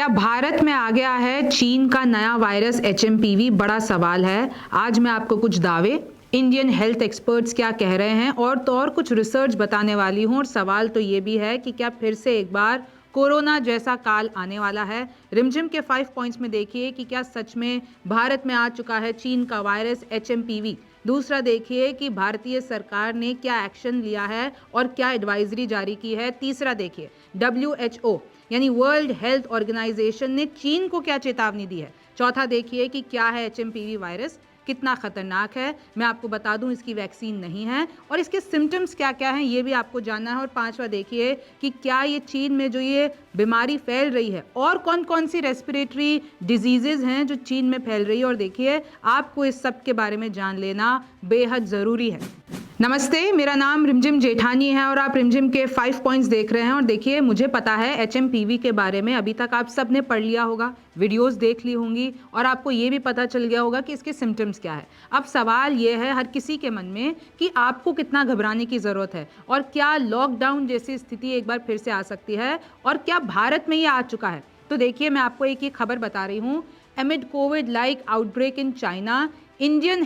क्या भारत में आ गया है चीन का नया वायरस एचएमपीवी? बड़ा सवाल है। आज मैं आपको कुछ दावे, इंडियन हेल्थ एक्सपर्ट्स क्या कह रहे हैं और तो और कुछ रिसर्च बताने वाली हूं। और सवाल तो ये भी है कि क्या फिर से एक बार कोरोना जैसा काल आने वाला है। रिमझिम के 5 पॉइंट्स में देखिए कि क्या सच में भारत में आ चुका है चीन का वायरस एचएमपीवी। दूसरा देखिए कि भारतीय सरकार ने क्या एक्शन लिया है और क्या एडवाइजरी जारी की है। तीसरा देखिए WHO यानी वर्ल्ड हेल्थ ऑर्गेनाइजेशन ने चीन को क्या चेतावनी दी है। चौथा देखिए कि क्या है एचएमपीवी वायरस, कितना खतरनाक है। मैं आपको बता दूं इसकी वैक्सीन नहीं है और इसके सिम्टम्स क्या क्या हैं ये भी आपको जानना है। और पांचवा देखिए कि क्या ये चीन में जो ये बीमारी फैल रही है और कौन कौन सी रेस्पिरेटरी डिजीजेज हैं जो चीन में फैल रही है। और देखिए आपको इस सब के बारे में जान लेना बेहद ज़रूरी है। नमस्ते, मेरा नाम रिमझिम जेठानी है और आप रिमझिम के 5 पॉइंट्स देख रहे हैं। और देखिए मुझे पता है एचएमपीवी के बारे में अभी तक आप सब ने पढ़ लिया होगा, वीडियोस देख ली होंगी और आपको ये भी पता चल गया होगा कि इसके सिम्टम्स क्या है। अब सवाल ये है हर किसी के मन में कि आपको कितना घबराने की ज़रूरत है और क्या लॉकडाउन जैसी स्थिति एक बार फिर से आ सकती है और क्या भारत में ये आ चुका है। तो देखिए मैं आपको एक खबर बता रही हूँ। एमिड Covid like outbreak in China, Indian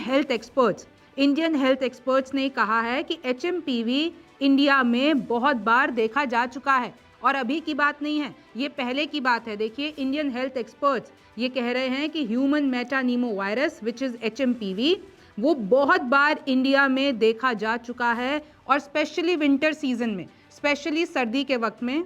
health experts ने कहा है कि एचएमपीवी इंडिया में बहुत बार देखा जा चुका है और अभी की बात नहीं है, ये पहले की बात है। देखिए इंडियन हेल्थ एक्सपर्ट्स ये कह रहे हैं कि human metapneumovirus which is HMPV वो बहुत बार इंडिया में देखा जा चुका है और स्पेशली विंटर सीजन में, स्पेशली सर्दी के वक्त में।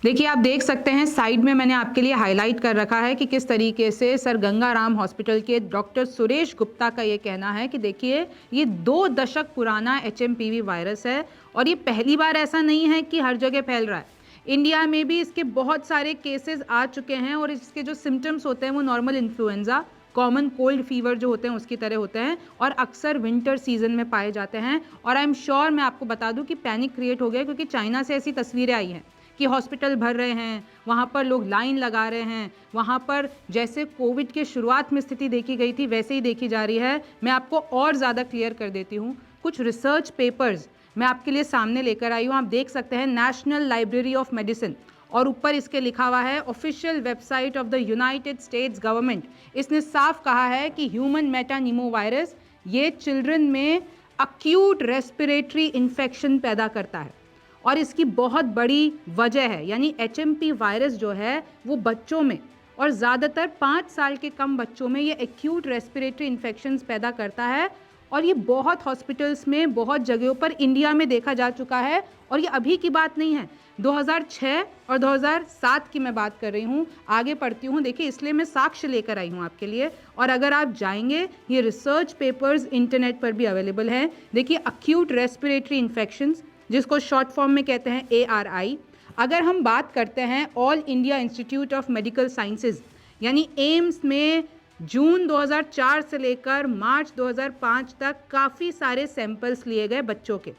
देखिए आप देख सकते हैं साइड में मैंने आपके लिए हाईलाइट कर रखा है कि किस तरीके से सर गंगाराम हॉस्पिटल के डॉक्टर सुरेश गुप्ता का ये कहना है कि देखिए ये 2 दशक पुराना एचएमपीवी वायरस है और ये पहली बार ऐसा नहीं है कि हर जगह फैल रहा है। इंडिया में भी इसके बहुत सारे केसेस आ चुके हैं और इसके जो सिम्टम्स होते हैं वो normal influenza, common cold fever जो होते हैं उसकी तरह होते हैं और अक्सर विंटर सीजन में पाए जाते हैं। और आई एम श्योर मैं आपको बता दूं कि पैनिक क्रिएट हो गया क्योंकि चाइना से ऐसी तस्वीरें आई हैं कि हॉस्पिटल भर रहे हैं, वहाँ पर लोग लाइन लगा रहे हैं, वहाँ पर जैसे कोविड के शुरुआत में स्थिति देखी गई थी वैसे ही देखी जा रही है। मैं आपको और ज़्यादा क्लियर कर देती हूँ। कुछ रिसर्च पेपर्स मैं आपके लिए सामने लेकर आई हूँ। आप देख सकते हैं नेशनल लाइब्रेरी ऑफ मेडिसिन और ऊपर इसके लिखा हुआ है official website of the United states government. इसने साफ कहा है कि ह्यूमन मेटानीमो वायरस ये चिल्ड्रन में अक्यूट रेस्पिरेटरी इन्फेक्शन पैदा करता है और इसकी बहुत बड़ी वजह है, यानी एचएमपी वायरस जो है वो बच्चों में और ज़्यादातर 5 साल के कम बच्चों में ये एक्यूट रेस्पिरेटरी इन्फेक्शंस पैदा करता है और ये बहुत हॉस्पिटल्स में बहुत जगहों पर इंडिया में देखा जा चुका है। और ये अभी की बात नहीं है, 2006 और 2007 की मैं बात कर रही हूँ। आगे पढ़ती हूँ, देखिए इसलिए मैं साक्ष्य लेकर आई हूँ आपके लिए। और अगर आप जाएंगे ये रिसर्च पेपर्स इंटरनेट पर भी अवेलेबल हैं। देखिए अक्यूट रेस्पिरेटरी इन्फेक्शंस जिसको शॉर्ट फॉर्म में कहते हैं ARI। अगर हम बात करते हैं all India institute of medical sciences यानी एम्स में जून 2004 से लेकर मार्च 2005 तक काफ़ी सारे सैंपल्स लिए गए बच्चों के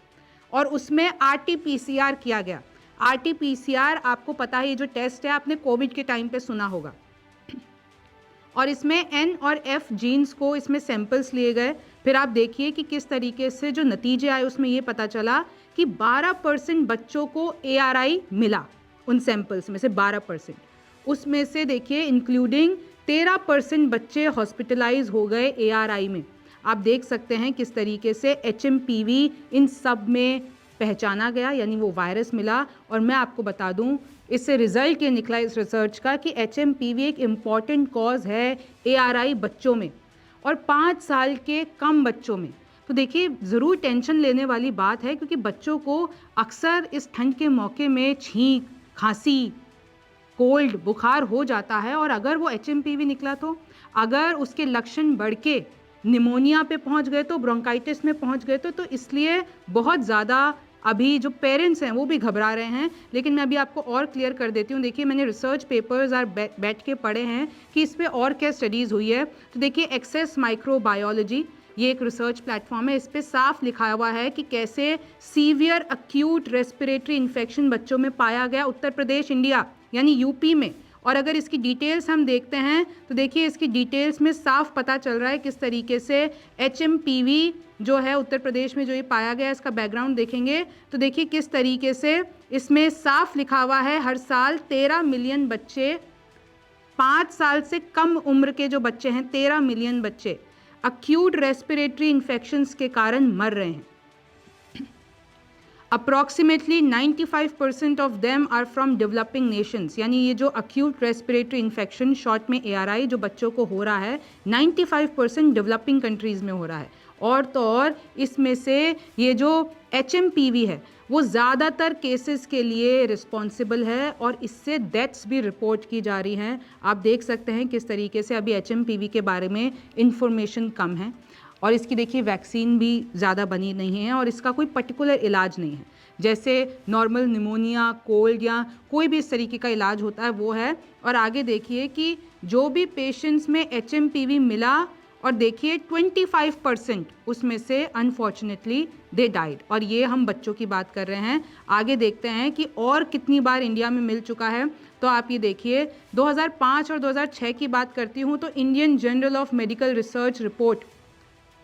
और उसमें RT-PCR किया गया। RT-PCR आपको पता है ये जो टेस्ट है आपने कोविड के टाइम पे सुना होगा। और इसमें N और F जीन्स को इसमें सैंपल्स लिए गए। फिर आप देखिए कि किस तरीके से जो नतीजे आए उसमें ये पता चला कि 12% बच्चों को ARI मिला उन सैंपल्स में से 12%। उसमें से देखिए इंक्लूडिंग 13% बच्चे हॉस्पिटलाइज हो गए ARI में। आप देख सकते हैं किस तरीके से एचएमपीवी इन सब में पहचाना गया, यानी वो वायरस मिला। और मैं आपको बता दूं इससे रिजल्ट ये निकला इस रिसर्च का कि एचएमपीवी एक इम्पॉर्टेंट कॉज है ARI बच्चों में और 5 साल के कम बच्चों में। तो देखिए ज़रूर टेंशन लेने वाली बात है क्योंकि बच्चों को अक्सर इस ठंड के मौके में छींक, खांसी, कोल्ड, बुखार हो जाता है और अगर वो एचएमपीवी निकला तो अगर उसके लक्षण बढ़ के निमोनिया पे पहुंच गए तो ब्रोंकाइटिस में पहुंच गए तो इसलिए बहुत ज़्यादा अभी जो पेरेंट्स हैं वो भी घबरा रहे हैं। लेकिन मैं अभी आपको और क्लियर कर देती हूँ। देखिए मैंने रिसर्च पेपर्स और बैठ के पढ़े हैं कि इस पर और क्या स्टडीज़ हुई है। तो देखिए एक्सेस माइक्रोबायोलॉजी ये एक रिसर्च प्लेटफॉर्म है, इस पर साफ लिखा हुआ है कि कैसे सीवियर अक्यूट रेस्पिरेटरी इन्फेक्शन बच्चों में पाया गया उत्तर प्रदेश इंडिया यानी यूपी में। और अगर इसकी डिटेल्स हम देखते हैं तो देखिए इसकी डिटेल्स में साफ पता चल रहा है किस तरीके से एचएमपीवी जो है उत्तर प्रदेश में जो ये पाया गया इसका बैकग्राउंड देखेंगे तो देखिए किस तरीके से इसमें साफ लिखा हुआ है हर साल 13 मिलियन बच्चे, 5 साल से कम उम्र के जो बच्चे हैं, 13 मिलियन बच्चे अक्यूट रेस्पिरेटरी इन्फेक्शंस के कारण मर रहे हैं। Approximately 95% of them are from developing nations, यानी ये जो अक्यूट रेस्पिरेटरी इन्फेक्शन, शॉर्ट में ARI, जो बच्चों को हो रहा है 95% डेवलपिंग कंट्रीज़ में हो रहा है। और तो और इसमें से ये जो HMPV है वो ज़्यादातर केसेस के लिए रिस्पॉन्सिबल है और इससे डेथ्स भी रिपोर्ट की जा रही हैं। आप देख सकते हैं किस तरीके से अभी HMPV के बारे में इंफॉर्मेशन कम है और इसकी देखिए वैक्सीन भी ज़्यादा बनी नहीं है और इसका कोई पर्टिकुलर इलाज नहीं है। जैसे नॉर्मल निमोनिया, कोल्ड या कोई भी इस तरीके का इलाज होता है वो है। और आगे देखिए कि जो भी पेशेंट्स में HMPV मिला और देखिए 25% उसमें से अनफॉर्चुनेटली दे डाइड, और ये हम बच्चों की बात कर रहे हैं। आगे देखते हैं कि और कितनी बार इंडिया में मिल चुका है। तो आप ये देखिए 2005 और 2006 की बात करती हूँ तो Indian journal of medical research report,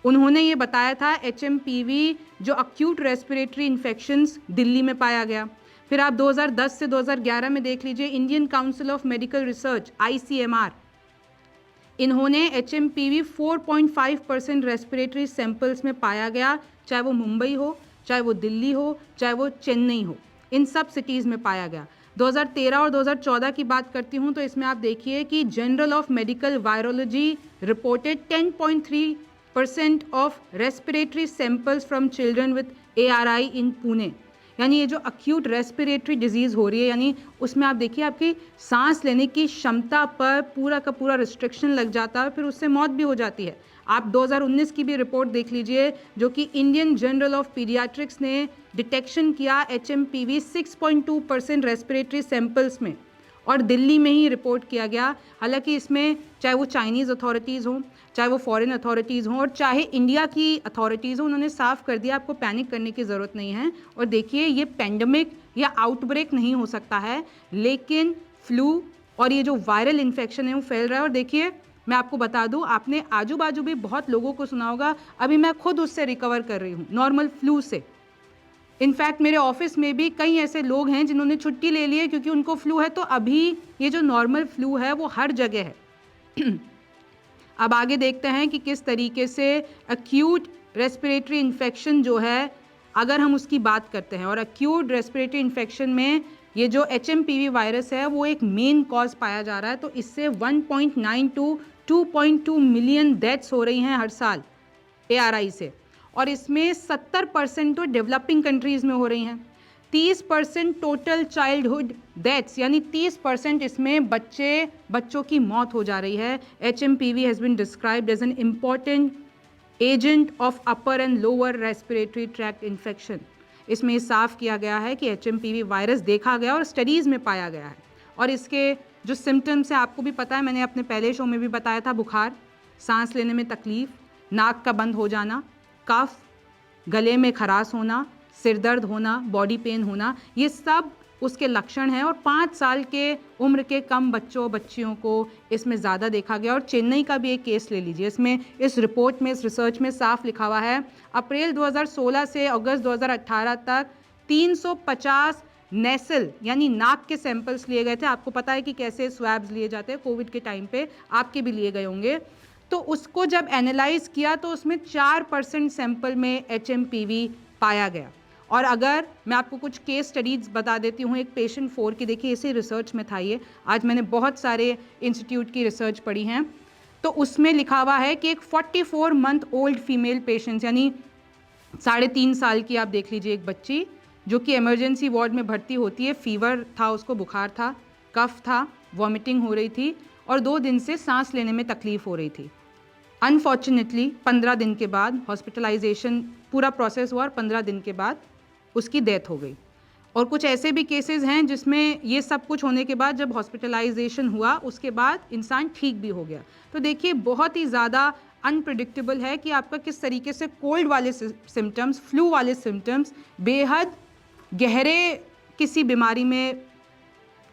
उन्होंने ये बताया था HMPV जो अक्यूट रेस्पिरेटरी इन्फेक्शंस दिल्ली में पाया गया। फिर आप 2010 से 2011 में देख लीजिए Indian council of medical research ICMR, इन्होंने HMPV 4.5% रेस्पिरेटरी सैंपल्स में पाया गया, चाहे वो मुंबई हो, चाहे वो दिल्ली हो, चाहे वो चेन्नई हो, इन सब सिटीज़ में पाया गया। 2013 और 2014 की बात करती हूँ तो इसमें आप देखिए कि general of medical virology reported 10.3% of respiratory samples from children with ARI इन पुणे। यानी ये जो अक्यूट रेस्पिरेटरी डिजीज़ हो रही है, यानी उसमें आप देखिए आपकी सांस लेने की क्षमता पर पूरा का पूरा रिस्ट्रिक्शन लग जाता है, फिर उससे मौत भी हो जाती है। आप 2019 की भी रिपोर्ट देख लीजिए जो कि इंडियन जर्नल ऑफ पीडियाट्रिक्स ने डिटेक्शन किया HMPV 6.2% रेस्पिरेटरी सैंपल्स में, और दिल्ली में ही रिपोर्ट किया गया। हालांकि इसमें चाहे वो चाइनीज़ अथॉरिटीज़ हों, चाहे वो फॉरेन अथॉरिटीज़ हों और चाहे इंडिया की अथॉरिटीज़ हों, उन्होंने साफ कर दिया आपको पैनिक करने की ज़रूरत नहीं है। और देखिए ये पेंडेमिक या आउटब्रेक नहीं हो सकता है, लेकिन फ्लू और ये जो वायरल इन्फेक्शन है वो फैल रहा है। और देखिए मैं आपको बता दूं, आपने आजू बाजू भी बहुत लोगों को सुना होगा, अभी मैं खुद उससे रिकवर कर रही हूँ, नॉर्मल फ्लू से। इनफैक्ट मेरे ऑफिस में भी कई ऐसे लोग हैं जिन्होंने छुट्टी ले ली है क्योंकि उनको फ्लू है। तो अभी ये जो नॉर्मल फ्लू है वो हर जगह है। अब आगे देखते हैं कि किस तरीके से एक्यूट रेस्पिरेटरी इन्फेक्शन जो है, अगर हम उसकी बात करते हैं, और एक्यूट रेस्पिरेटरी इन्फेक्शन में ये जो HMPV वायरस है वो एक मेन कॉज पाया जा रहा है। तो इससे 1.9 to 2.2 मिलियन डेथ्स हो रही हैं हर साल ARI से, और इसमें 70% तो डेवलपिंग कंट्रीज़ में हो रही हैं। 30% टोटल चाइल्डहुड डेथ्स, यानी 30% इसमें बच्चों की मौत हो जा रही है। HMPV has been described as an important agent of upper and lower respiratory tract infection. इसमें साफ किया गया है कि HMPV वायरस देखा गया और स्टडीज़ में पाया गया है। और इसके जो सिम्टम्स हैं आपको भी पता है, मैंने अपने पहले शो में भी बताया था, बुखार, सांस लेने में तकलीफ, नाक का बंद हो जाना, कफ, गले में खराश होना, सिर दर्द होना, बॉडी पेन होना, ये सब उसके लक्षण हैं। और 5 साल के उम्र के कम बच्चियों को इसमें ज़्यादा देखा गया। और चेन्नई का भी एक केस ले लीजिए, इसमें इस रिपोर्ट में, इस रिसर्च में साफ लिखा हुआ है अप्रैल 2016 से अगस्त 2018 तक 350 नेसल यानी नाक के सैंपल्स लिए गए थे। आपको पता है कि कैसे स्वैब्स लिए जाते हैं, कोविड के टाइम पे आपके भी लिए गए होंगे। तो उसको जब एनालाइज किया तो उसमें 4% सैंपल में HMPV पाया गया। और अगर मैं आपको कुछ केस स्टडीज़ बता देती हूँ, एक पेशेंट 4 की, देखिए इसी रिसर्च में था ये, आज मैंने बहुत सारे इंस्टीट्यूट की रिसर्च पढ़ी हैं, तो उसमें लिखा हुआ है कि एक 44 मंथ ओल्ड फीमेल पेशेंट, यानी 3.5 साल की, आप देख लीजिए, एक बच्ची जो कि इमरजेंसी वार्ड में भर्ती होती है, फीवर था उसको, बुखार था, कफ था, वॉमिटिंग हो रही थी और 2 दिन से सांस लेने में तकलीफ़ हो रही थी। अनफॉर्चुनेटली 15 दिन के बाद हॉस्पिटलाइजेशन पूरा प्रोसेस हुआ और 15 दिन के बाद उसकी डेथ हो गई। और कुछ ऐसे भी केसेस हैं जिसमें ये सब कुछ होने के बाद जब हॉस्पिटलाइजेशन हुआ उसके बाद इंसान ठीक भी हो गया। तो देखिए बहुत ही ज़्यादा अनप्रिडिक्टेबल है कि आपका किस तरीके से कोल्ड वाले सिम्टम्स, फ्लू वाले सिम्टम्स बेहद गहरे किसी बीमारी में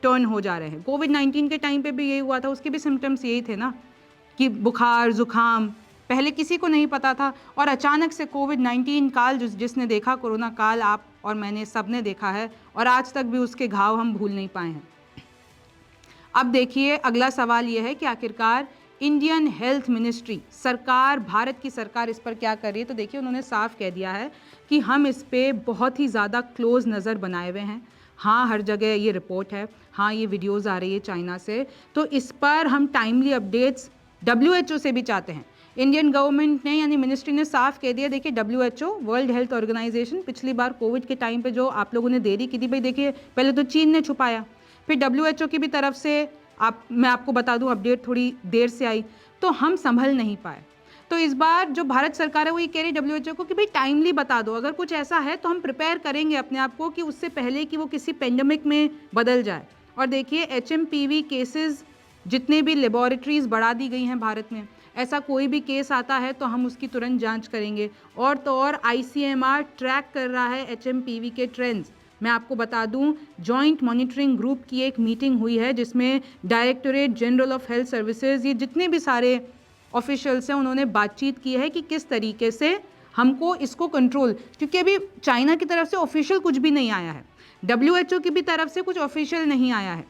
टर्न हो जा रहे हैं। कोविड-19 के टाइम पे भी यही हुआ था, उसके भी सिम्टम्स यही थे ना, कि बुखार, जुखाम, पहले किसी को नहीं पता था, और अचानक से कोविड-19 काल जिसने देखा, कोरोना काल, आप और मैंने, सबने देखा है, और आज तक भी उसके घाव हम भूल नहीं पाए हैं। अब देखिए अगला सवाल ये है कि आखिरकार इंडियन हेल्थ मिनिस्ट्री, सरकार, भारत की सरकार इस पर क्या कर रही है। तो देखिए उन्होंने साफ कह दिया है कि हम इस पे बहुत ही ज़्यादा क्लोज नज़र बनाए हुए हैं। हाँ, हर जगह ये रिपोर्ट है, हाँ ये वीडियोज़ आ रही है चाइना से, तो इस पर हम टाइमली अपडेट्स WHO से भी चाहते हैं। इंडियन गवर्नमेंट ने यानी मिनिस्ट्री ने साफ कह दिया, देखिए WHO, वर्ल्ड हेल्थ ऑर्गेनाइजेशन, पिछली बार कोविड के टाइम पे जो आप लोगों ने देरी की थी, भाई देखिए पहले तो चीन ने छुपाया, फिर WHO की भी तरफ से मैं आपको बता दूं अपडेट थोड़ी देर से आई, तो हम संभल नहीं पाए। तो इस बार जो भारत सरकार है वो ये कह रही है WHO को कि भाई टाइमली बता दो, अगर कुछ ऐसा है तो हम प्रिपेयर करेंगे अपने आप को कि उससे पहले कि वो किसी पेंडेमिक में बदल जाए। और देखिए HMPV केसेस जितने भी लेबोरेटरीज बढ़ा दी गई हैं भारत में, ऐसा कोई भी केस आता है तो हम उसकी तुरंत जांच करेंगे। और तो और ICMR ट्रैक कर रहा है HMPV के ट्रेंड्स। मैं आपको बता दूं, जॉइंट मॉनिटरिंग ग्रुप की एक मीटिंग हुई है जिसमें directorate general of health services, ये जितने भी सारे ऑफिशियल्स हैं, उन्होंने बातचीत की है कि किस तरीके से हमको इसको कंट्रोल, क्योंकि अभी चाइना की तरफ से ऑफिशियल कुछ भी नहीं आया है, WHO की भी तरफ से कुछ ऑफिशियल नहीं आया है।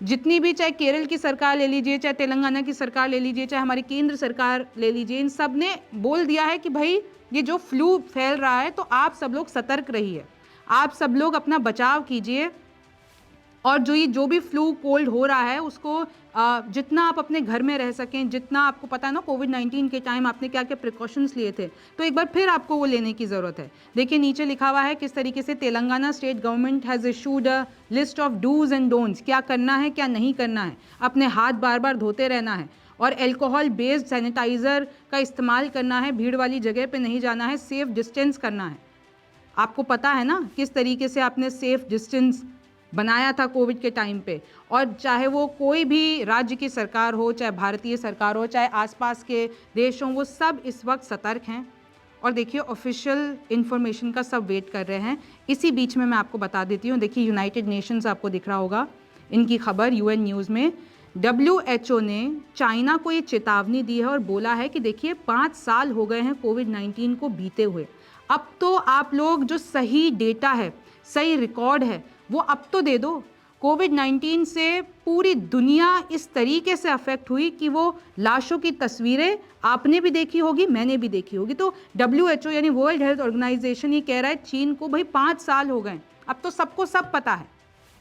जितनी भी, चाहे केरल की सरकार ले लीजिए, चाहे तेलंगाना की सरकार ले लीजिए, चाहे हमारी केंद्र सरकार ले लीजिए, इन सब ने बोल दिया है कि भाई ये जो फ्लू फैल रहा है तो आप सब लोग सतर्क रहिए, आप सब लोग अपना बचाव कीजिए, और जो भी फ्लू कोल्ड हो रहा है उसको जितना आप अपने घर में रह सकें, जितना आपको पता है ना कोविड-19 के टाइम आपने क्या क्या प्रिकॉशंस लिए थे, तो एक बार फिर आपको वो लेने की ज़रूरत है। देखिए नीचे लिखा हुआ है किस तरीके से Telangana state government has issued a list of dos and don'ts, क्या करना है क्या नहीं करना है, अपने हाथ बार बार धोते रहना है, और एल्कोहल बेस्ड सैनिटाइज़र का इस्तेमाल करना है, भीड़ वाली जगह पे नहीं जाना है, सेफ डिस्टेंस करना है। आपको पता है ना किस तरीके से आपने सेफ डिस्टेंस बनाया था कोविड के टाइम पे, और चाहे वो कोई भी राज्य की सरकार हो, चाहे भारतीय सरकार हो, चाहे आसपास के देश हों, वो सब इस वक्त सतर्क हैं। और देखिए ऑफिशियल इन्फॉर्मेशन का सब वेट कर रहे हैं। इसी बीच में मैं आपको बता देती हूँ, देखिए यूनाइटेड नेशंस आपको दिख रहा होगा, इनकी खबर UN न्यूज़ में, WHO ने चाइना को ये चेतावनी दी है और बोला है कि देखिए 5 साल हो गए हैं कोविड-19 को बीते हुए, अब तो आप लोग जो सही डेटा है, सही रिकॉर्ड है, वो अब तो दे दो। कोविड-19 से पूरी दुनिया इस तरीके से अफेक्ट हुई कि वो लाशों की तस्वीरें आपने भी देखी होगी, मैंने भी देखी होगी। तो WHO यानी वर्ल्ड हेल्थ ऑर्गेनाइजेशन ये कह रहा है चीन को, भाई 5 साल हो गए, अब तो सबको सब पता है,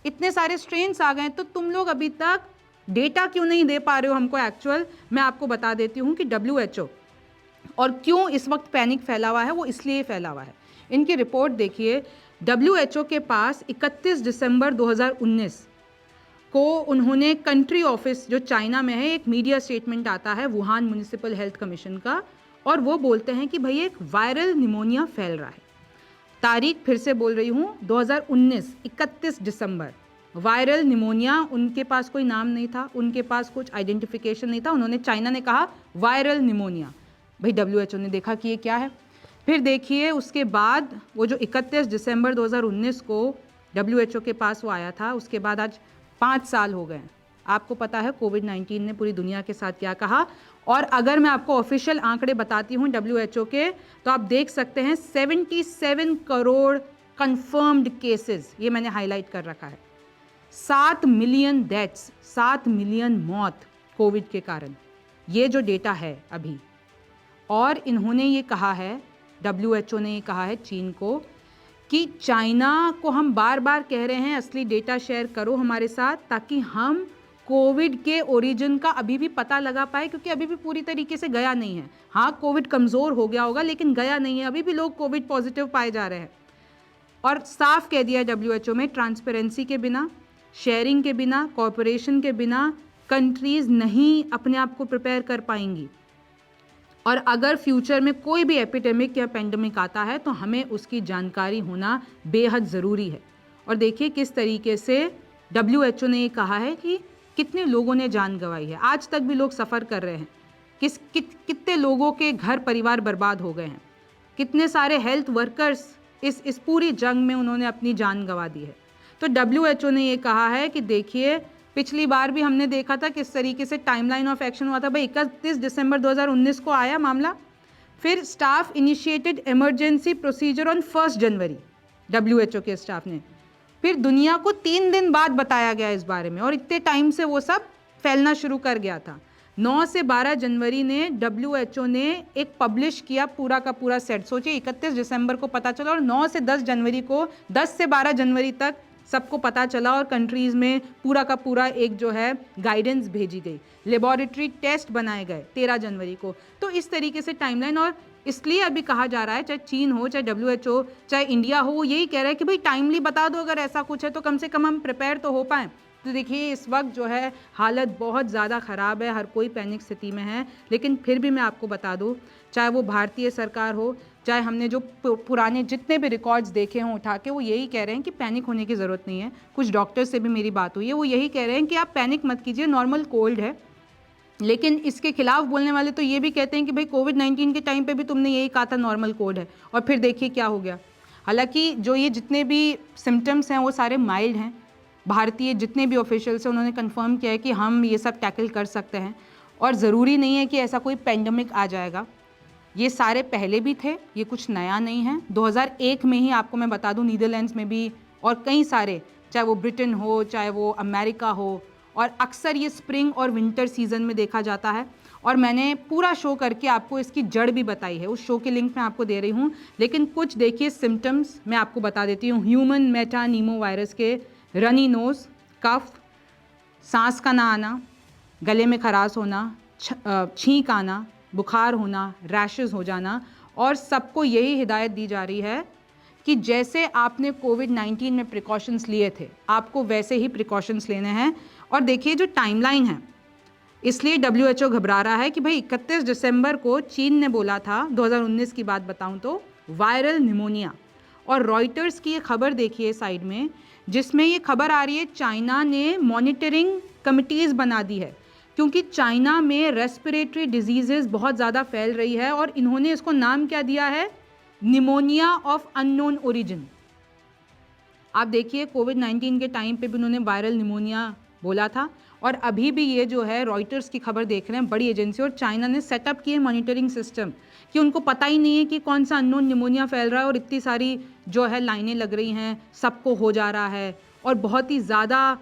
इतने सारे स्ट्रेन्स आ गए, तो तुम लोग अभी तक डेटा क्यों नहीं दे पा रहे हो हमको एक्चुअल। मैं आपको बता देती हूँ कि WHO और क्यों इस वक्त पैनिक फैला हुआ है, वो इसलिए फैला हुआ है। इनकी रिपोर्ट देखिए, WHO के पास 31 दिसंबर 2019 को उन्होंने कंट्री ऑफिस जो चाइना में है, एक मीडिया स्टेटमेंट आता है वुहान म्युनिसिपल हेल्थ कमीशन का, और वो बोलते हैं कि भाई एक वायरल निमोनिया फैल रहा है। तारीख फिर से बोल रही हूँ, 2019 31 दिसंबर, वायरल निमोनिया, उनके पास कोई नाम नहीं था, उनके पास कुछ आइडेंटिफिकेशन नहीं था, उन्होंने, चाइना ने कहा वायरल निमोनिया, भाई WHO ने देखा कि ये क्या है। फिर देखिए उसके बाद वो जो 31 दिसंबर 2019 को WHO के पास वो आया था, उसके बाद आज 5 साल हो गए। आपको पता है कोविड-19 ने पूरी दुनिया के साथ क्या कहा, और अगर मैं आपको ऑफिशियल आंकड़े बताती हूँ WHO के, तो आप देख सकते हैं 77 करोड़ कंफर्म्ड केसेस, ये मैंने हाईलाइट कर रखा है, 7 मिलियन डेथ्स, 7 मिलियन मौत कोविड के कारण, ये जो डेटा है अभी। और इन्होंने ये कहा है, WHO ने ये कहा है चीन को कि चाइना को हम बार बार कह रहे हैं असली डेटा शेयर करो हमारे साथ, ताकि हम कोविड के ओरिजिन का अभी भी पता लगा पाए, क्योंकि अभी भी पूरी तरीके से गया नहीं है। हाँ, कोविड कमज़ोर हो गया होगा लेकिन गया नहीं है, अभी भी लोग कोविड पॉजिटिव पाए जा रहे हैं। और साफ कह दिया WHO में, ट्रांसपेरेंसी के बिना, शेयरिंग के बिना, कॉपरेशन के बिना कंट्रीज़ नहीं अपने आप को प्रिपेयर कर पाएंगी। और अगर फ्यूचर में कोई भी एपिडेमिक या पेंडेमिक आता है तो हमें उसकी जानकारी होना बेहद ज़रूरी है। और देखिए किस तरीके से WHO ने ये कहा है कि कितने लोगों ने जान गंवाई है, आज तक भी लोग सफ़र कर रहे हैं, कितने लोगों के घर परिवार बर्बाद हो गए हैं, कितने सारे हेल्थ वर्कर्स इस पूरी जंग में उन्होंने अपनी जान गंवा दी है। तो WHO ने ये कहा है कि देखिए पिछली बार भी हमने देखा था किस तरीके से टाइमलाइन ऑफ एक्शन हुआ था, भाई 31 दिसंबर 2019 को आया मामला, फिर staff initiated emergency procedure on 1 January, WHO के स्टाफ ने। फिर दुनिया को 3 दिन बाद बताया गया इस बारे में, और इतने टाइम से वो सब फैलना शुरू कर गया था। 9 से 12 जनवरी ने WHO ने एक पब्लिश किया पूरा का पूरा सेट। सोचिए 31 दिसंबर को पता चला और 9 से 10 जनवरी को, 10 से 12 जनवरी तक सबको पता चला और कंट्रीज़ में पूरा का पूरा एक जो है गाइडेंस भेजी गई। लेबोरेटरी टेस्ट बनाए गए 13 जनवरी को। तो इस तरीके से टाइमलाइन, और इसलिए अभी कहा जा रहा है, चाहे चीन हो, चाहे WHO, चाहे इंडिया हो, वो यही कह रहा है कि भाई टाइमली बता दो, अगर ऐसा कुछ है तो कम से कम हम प्रिपेयर तो हो पाएँ। तो देखिए इस वक्त जो है हालत बहुत ज़्यादा ख़राब है, हर कोई पैनिक स्थिति में है। लेकिन फिर भी मैं आपको बता दूं, चाहे वो भारतीय सरकार हो, चाहे हमने जो पुराने जितने भी रिकॉर्ड्स देखे हों उठा के, वो यही कह रहे हैं कि पैनिक होने की ज़रूरत नहीं है। कुछ डॉक्टर से भी मेरी बात हुई है, वो यही कह रहे हैं कि आप पैनिक मत कीजिए, नॉर्मल कोल्ड है। लेकिन इसके खिलाफ बोलने वाले तो ये भी कहते हैं कि भाई कोविड-19 के टाइम पे भी तुमने यही कहा था नॉर्मल कोल्ड है, और फिर देखिए क्या हो गया। हालांकि जो ये जितने भी सिम्टम्स हैं वो सारे माइल्ड हैं। भारतीय जितने भी ऑफिशियल्स हैं उन्होंने कंफर्म किया है कि हम ये सब टैकल कर सकते हैं, और ज़रूरी नहीं है कि ऐसा कोई पेंडेमिक आ जाएगा। ये सारे पहले भी थे, ये कुछ नया नहीं है। 2001 में ही आपको मैं बता दूं, नीदरलैंड्स में भी, और कई सारे, चाहे वो ब्रिटेन हो, चाहे वो अमेरिका हो, और अक्सर ये स्प्रिंग और विंटर सीजन में देखा जाता है। और मैंने पूरा शो करके आपको इसकी जड़ भी बताई है, उस शो की लिंक मैं आपको दे रही हूँ। लेकिन कुछ देखिए सिम्टम्स मैं आपको बता देती हूँ। ह्यूमन मेटानीमो वायरस के रनी नोज, कफ, सांस का ना आना, गले में खराश होना, छींक आना, बुखार होना, रैशेस हो जाना, और सबको यही हिदायत दी जा रही है कि जैसे आपने कोविड-19 में प्रिकॉशंस लिए थे, आपको वैसे ही प्रिकॉशंस लेने हैं। और देखिए जो टाइमलाइन है, इसलिए WHO घबरा रहा है कि भाई 31 दिसंबर को चीन ने बोला था, 2019 की बात बताऊं तो, वायरल निमोनिया। और रॉयटर्स की ये खबर देखिए साइड में, जिसमें ये खबर आ रही है चाइना ने मॉनिटरिंग कमिटीज़ बना दी है, क्योंकि चाइना में रेस्पिरेटरी डिजीजेस बहुत ज़्यादा फैल रही है, और इन्होंने इसको नाम क्या दिया है, निमोनिया ऑफ अननोन ओरिजिन। आप देखिए कोविड-19 के टाइम पे भी उन्होंने वायरल निमोनिया बोला था, और अभी भी ये जो है रॉयटर्स की खबर देख रहे हैं, बड़ी एजेंसी, और चाइना ने सेटअप किए मॉनिटरिंग सिस्टम, कि उनको पता ही नहीं है कि कौन सा अननोन निमोनिया फैल रहा है, और इतनी सारी जो है लाइनें लग रही हैं, सबको हो जा रहा है, और बहुत ही ज़्यादा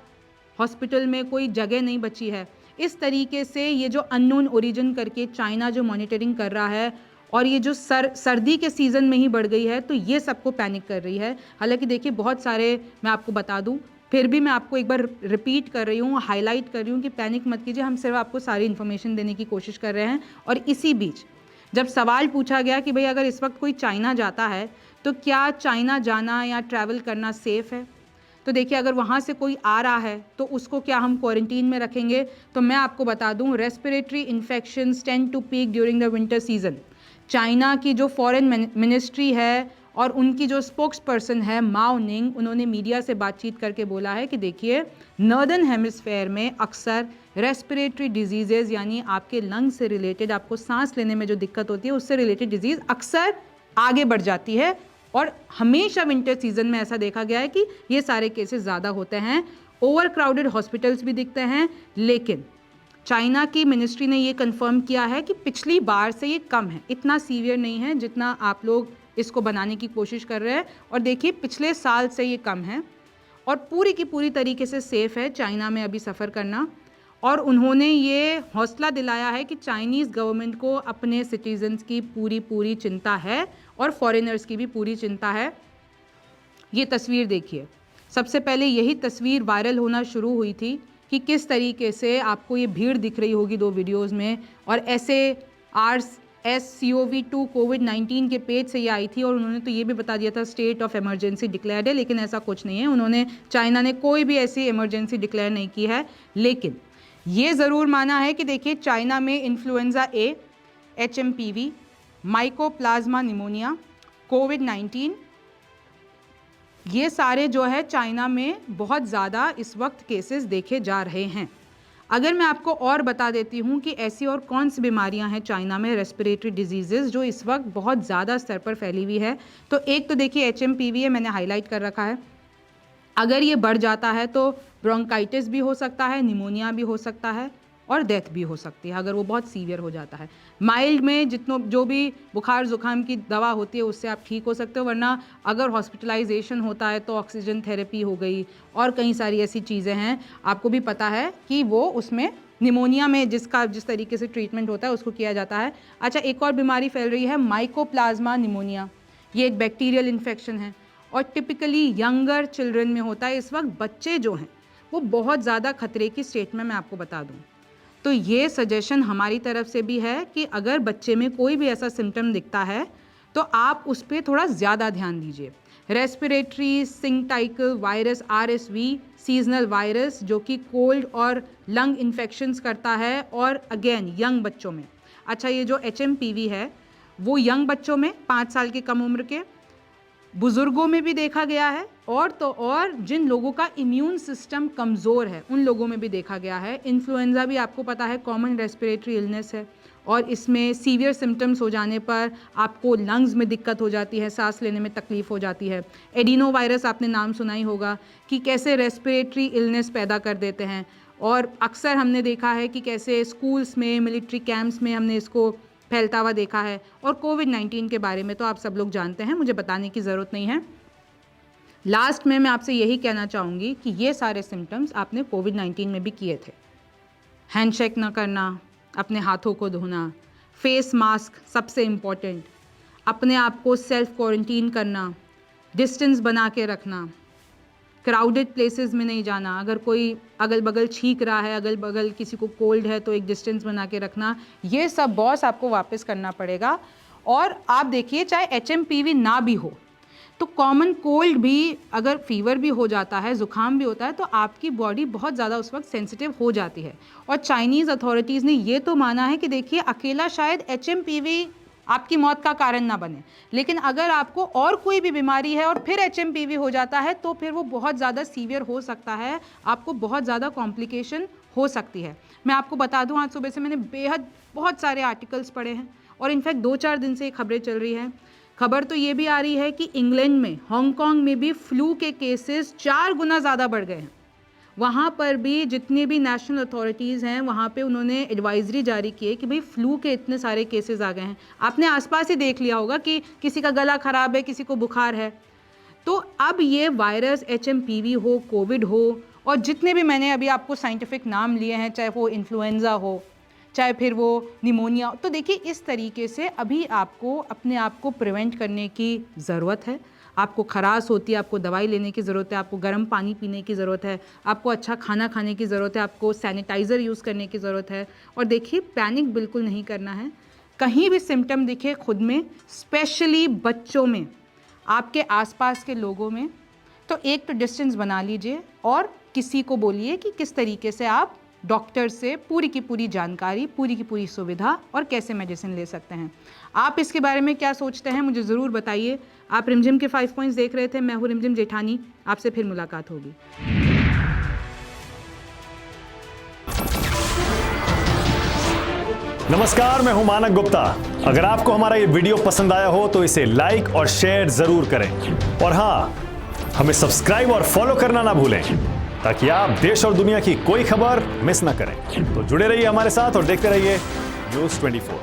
हॉस्पिटल में कोई जगह नहीं बची है। इस तरीके से ये जो अननोन ओरिजिन करके चाइना जो मॉनिटरिंग कर रहा है, और ये जो सर्दी के सीज़न में ही बढ़ गई है, तो ये सबको पैनिक कर रही है। हालांकि देखिए बहुत सारे, मैं आपको बता दूं, फिर भी मैं आपको एक बार रिपीट कर रही हूँ, हाईलाइट कर रही हूँ कि पैनिक मत कीजिए, हम सिर्फ आपको सारी इन्फॉर्मेशन देने की कोशिश कर रहे हैं। और इसी बीच जब सवाल पूछा गया कि भाई अगर इस वक्त कोई चाइना जाता है तो क्या चाइना जाना या ट्रैवल करना सेफ़ है, तो देखिए अगर वहाँ से कोई आ रहा है तो उसको क्या हम क्वारंटीन में रखेंगे? तो मैं आपको बता दूँ, respiratory infections tend to peak during the winter season. China की जो फॉरेन मिनिस्ट्री है और उनकी जो स्पोक्स पर्सन है माओ निंग, उन्होंने मीडिया से बातचीत करके बोला है कि देखिए नॉर्दर्न हेमिस्फेयर में अक्सर रेस्पिरेटरी डिजीज़ेज़, यानी आपके लंग्स से रिलेटेड, आपको सांस लेने में जो दिक्कत होती है उससे रिलेटेड डिजीज़ अक्सर आगे बढ़ जाती है, और हमेशा विंटर सीजन में ऐसा देखा गया है कि ये सारे केसेस ज़्यादा होते हैं। ओवर क्राउडेड हॉस्पिटल्स भी दिखते हैं, लेकिन चाइना की मिनिस्ट्री ने ये कंफर्म किया है कि पिछली बार से ये कम है, इतना सीवियर नहीं है जितना आप लोग इसको बनाने की कोशिश कर रहे हैं। और देखिए पिछले साल से ये कम है, और पूरी की पूरी तरीके से सेफ़ है चाइना में अभी सफ़र करना। और उन्होंने ये हौसला दिलाया है कि चाइनीज़ गवर्नमेंट को अपने सिटीजन्स की पूरी चिंता है, और फॉरेनर्स की भी पूरी चिंता है। ये तस्वीर देखिए, सबसे पहले यही तस्वीर वायरल होना शुरू हुई थी कि किस तरीके से आपको ये भीड़ दिख रही होगी 2 वीडियोज़ में, और ऐसे RSCOV2 कोविड-19 के पेज से ये आई थी, और उन्होंने तो ये भी बता दिया था स्टेट ऑफ इमरजेंसी डिक्लेयर्ड है, लेकिन ऐसा कुछ नहीं है। उन्होंने, चाइना ने कोई भी ऐसी इमरजेंसी डिक्लेयर नहीं की है। लेकिन ये ज़रूर माना है कि देखिए चाइना में influenza A, HMPV, mycoplasma pneumonia, कोविड-19, ये सारे जो है चाइना में बहुत ज़्यादा इस वक्त केसेस देखे जा रहे हैं। अगर मैं आपको और बता देती हूँ कि ऐसी और कौन सी बीमारियाँ हैं चाइना में, रेस्पिरेटरी डिजीज़ेज़, जो इस वक्त बहुत ज़्यादा स्तर पर फैली हुई है, तो एक तो देखिए HMPV है, मैंने हाईलाइट कर रखा है। अगर ये बढ़ जाता है तो ब्रोंकाइटिस भी हो सकता है, निमोनिया भी हो सकता है, और डेथ भी हो सकती है अगर वो बहुत सीवियर हो जाता है। माइल्ड में जो भी बुखार ज़ुकाम की दवा होती है उससे आप ठीक हो सकते हो, वरना अगर हॉस्पिटलाइजेशन होता है तो ऑक्सीजन थेरेपी हो गई और कई सारी ऐसी चीज़ें हैं। आपको भी पता है कि वो उसमें निमोनिया में जिस तरीके से ट्रीटमेंट होता है उसको किया जाता है। अच्छा, एक और बीमारी फैल रही है माइकोप्लाज्मा निमोनिया। ये एक बैक्टीरियल इन्फेक्शन है और टिपिकली यंगर चिल्ड्रन में होता है। इस वक्त बच्चे जो हैं वो बहुत ज़्यादा खतरे की स्टेट में, मैं आपको बता दूं। तो ये सजेशन हमारी तरफ से भी है कि अगर बच्चे में कोई भी ऐसा सिम्टम दिखता है तो आप उस पर थोड़ा ज़्यादा ध्यान दीजिए। Respiratory syncytial virus RSV seasonal virus जो कि कोल्ड और लंग इन्फेक्शंस करता है, और अगेन यंग बच्चों में। अच्छा, ये जो HMPV है वो यंग बच्चों में 5 साल की कम उम्र के, बुजुर्गों में भी देखा गया है, और जिन लोगों का इम्यून सिस्टम कमज़ोर है उन लोगों में भी देखा गया है। इन्फ्लुएंजा भी आपको पता है कॉमन रेस्पिरेटरी इलनेस है, और इसमें सीवियर सिम्टम्स हो जाने पर आपको लंग्स में दिक्कत हो जाती है, सांस लेने में तकलीफ हो जाती है। एडिनो वायरस आपने नाम सुना ही होगा कि कैसे रेस्पिरेटरी इलनेस पैदा कर देते हैं, और अक्सर हमने देखा है कि कैसे स्कूल्स में, मिलिट्री कैंप्स में हमने इसको फैलता हुआ देखा है। और कोविड-19 के बारे में तो आप सब लोग जानते हैं, मुझे बताने की ज़रूरत नहीं है। लास्ट में मैं आपसे यही कहना चाहूँगी कि ये सारे सिम्टम्स आपने कोविड-19 में भी किए थे। हैंडशेक ना करना, अपने हाथों को धोना, फेस मास्क सबसे इम्पॉर्टेंट, अपने आप को सेल्फ क्वारंटीन करना, डिस्टेंस बना के रखना, क्राउडेड प्लेसेस में नहीं जाना। अगर कोई अगल बगल छींक रहा है, अगल बगल किसी को कोल्ड है तो एक डिस्टेंस बना के रखना। ये सब बॉस आपको वापस करना पड़ेगा। और आप देखिए, चाहे HMPV ना भी हो तो कॉमन कोल्ड भी, अगर फीवर भी हो जाता है, ज़ुकाम भी होता है, तो आपकी बॉडी बहुत ज़्यादा उस वक्त सेंसिटिव हो जाती है। और चाइनीज़ अथॉरिटीज़ ने ये तो माना है कि देखिए अकेला शायद HMPV आपकी मौत का कारण ना बने, लेकिन अगर आपको और कोई भी बीमारी है और फिर HMPV हो जाता है तो फिर वो बहुत ज़्यादा सीवियर हो सकता है, आपको बहुत ज़्यादा कॉम्प्लिकेशन हो सकती है। मैं आपको बता दूं, आज सुबह से मैंने बहुत सारे आर्टिकल्स पढ़े हैं, और इनफैक्ट 2-4 दिन से ये खबरें चल रही हैं। खबर तो ये भी आ रही है कि इंग्लैंड में, हांगकांग में भी फ्लू के केसेस 4 गुना ज़्यादा बढ़ गए हैं। वहाँ पर भी जितने भी नेशनल अथॉरिटीज़ हैं वहाँ पे उन्होंने एडवाइजरी जारी की है कि भाई फ्लू के इतने सारे केसेस आ गए हैं। आपने आसपास ही देख लिया होगा कि किसी का गला ख़राब है, किसी को बुखार है। तो अब ये वायरस HMPV हो, कोविड हो, और जितने भी मैंने अभी आपको साइंटिफिक नाम लिए हैं, चाहे वो इन्फ्लुएंज़ा हो, चाहे फिर वो निमोनिया, तो देखिए इस तरीके से अभी आपको अपने आप को प्रिवेंट करने की ज़रूरत है। आपको खराश होती है, आपको दवाई लेने की ज़रूरत है, आपको गर्म पानी पीने की ज़रूरत है, आपको अच्छा खाना खाने की ज़रूरत है, आपको सैनिटाइज़र यूज़ करने की ज़रूरत है। और देखिए पैनिक बिल्कुल नहीं करना है। कहीं भी सिम्टम दिखे खुद में, स्पेशली बच्चों में, आपके आसपास के लोगों में, तो एक तो डिस्टेंस बना लीजिए और किसी को बोलिए कि किस तरीके से आप डॉक्टर से पूरी की पूरी जानकारी, पूरी की पूरी सुविधा और कैसे मेडिसिन ले सकते हैं। आप इसके बारे में क्या सोचते हैं मुझे ज़रूर बताइए। आप रिमझिम के 5 पॉइंट्स देख रहे थे, मैं हूँ रिमझिम जेठानी, आपसे फिर मुलाकात होगी। नमस्कार, मैं हूं मानक गुप्ता। अगर आपको हमारा ये वीडियो पसंद आया हो तो इसे लाइक और शेयर जरूर करें, और हाँ, हमें सब्सक्राइब और फॉलो करना ना भूलें ताकि आप देश और दुनिया की कोई खबर मिस ना करें। तो जुड़े रहिए हमारे साथ और देखते रहिए न्यूज़ 24।